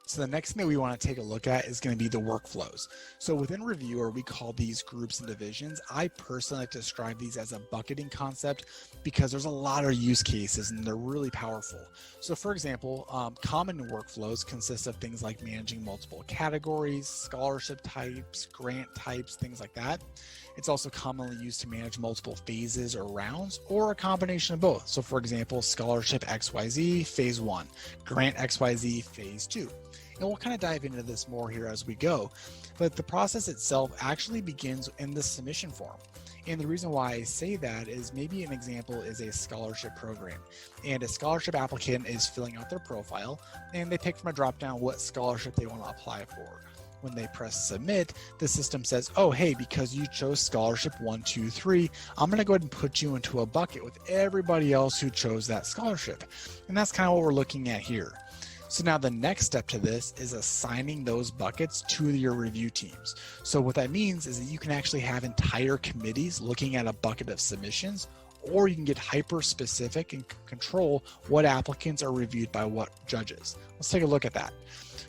So the next thing that we want to take a look at is going to be the workflows. So within Reviewr, we call these groups and divisions. I personally like to describe these as a bucketing concept because there's a lot of use cases and they're really powerful. So for example, common workflows consist of things like managing multiple categories, scholarship types, grant types, things like that. It's also commonly used to manage multiple phases or rounds, or a combination of both. So for example, scholarship XYZ, phase 1, grant XYZ, phase 2. And we'll kind of dive into this more here as we go, but the process itself actually begins in the submission form. And the reason why I say that is maybe an example is a scholarship program, and a scholarship applicant is filling out their profile and they pick from a drop-down what scholarship they want to apply for. When they press submit, the system says, oh, hey, because you chose scholarship 1, 2, 3, I'm going to go ahead and put you into a bucket with everybody else who chose that scholarship. And that's kind of what we're looking at here. So now the next step to this is assigning those buckets to your review teams. So what that means is that you can actually have entire committees looking at a bucket of submissions, or you can get hyper specific and control what applicants are reviewed by what judges. Let's take a look at that.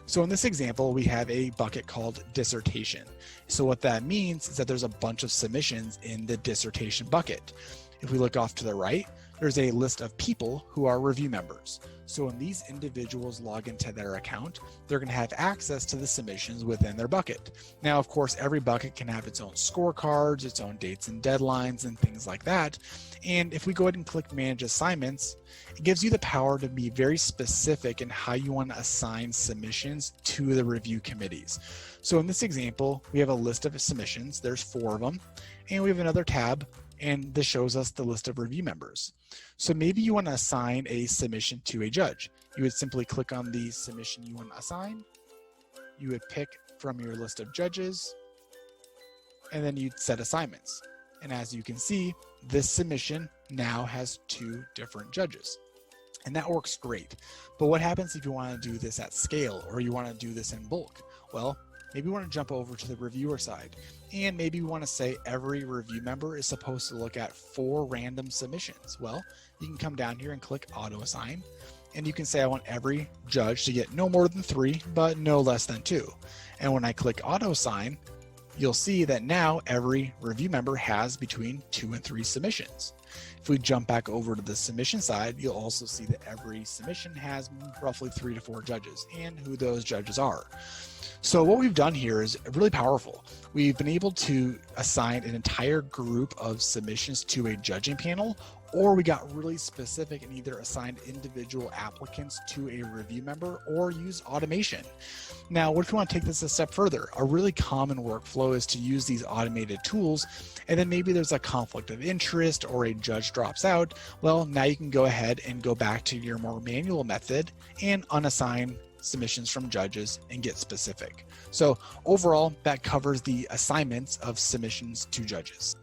So in this example, we have a bucket called dissertation. So what that means is that there's a bunch of submissions in the dissertation bucket. If we look off to the right, there's a list of people who are review members. So when these individuals log into their account, they're going to have access to the submissions within their bucket. Now, of course, every bucket can have its own scorecards, its own dates and deadlines and things like that. And if we go ahead and click Manage Assignments, it gives you the power to be very specific in how you want to assign submissions to the review committees. So in this example, we have a list of submissions. There's 4 of them. And we have another tab, and this shows us the list of review members. So maybe you want to assign a submission to a judge. You would simply click on the submission you want to assign. You would pick from your list of judges, and then you'd set assignments. And as you can see, this submission now has 2 different judges. And that works great. But what happens if you want to do this at scale, or you want to do this in bulk? Well, maybe we want to jump over to the reviewer side, and maybe we want to say every review member is supposed to look at 4 random submissions. Well, you can come down here and click auto assign, and you can say I want every judge to get no more than 3, but no less than 2. And when I click auto assign, you'll see that now every review member has between 2 and 3 submissions. If we jump back over to the submission side, you'll also see that every submission has roughly 3 to 4 judges and who those judges are. So what we've done here is really powerful. We've been able to assign an entire group of submissions to a judging panel, or we got really specific and either assigned individual applicants to a review member or use automation. Now, what if you want to take this a step further? A really common workflow is to use these automated tools, and then maybe there's a conflict of interest or a judge drops out. Well, now you can go ahead and go back to your more manual method and unassign submissions from judges and get specific. So overall, that covers the assignments of submissions to judges.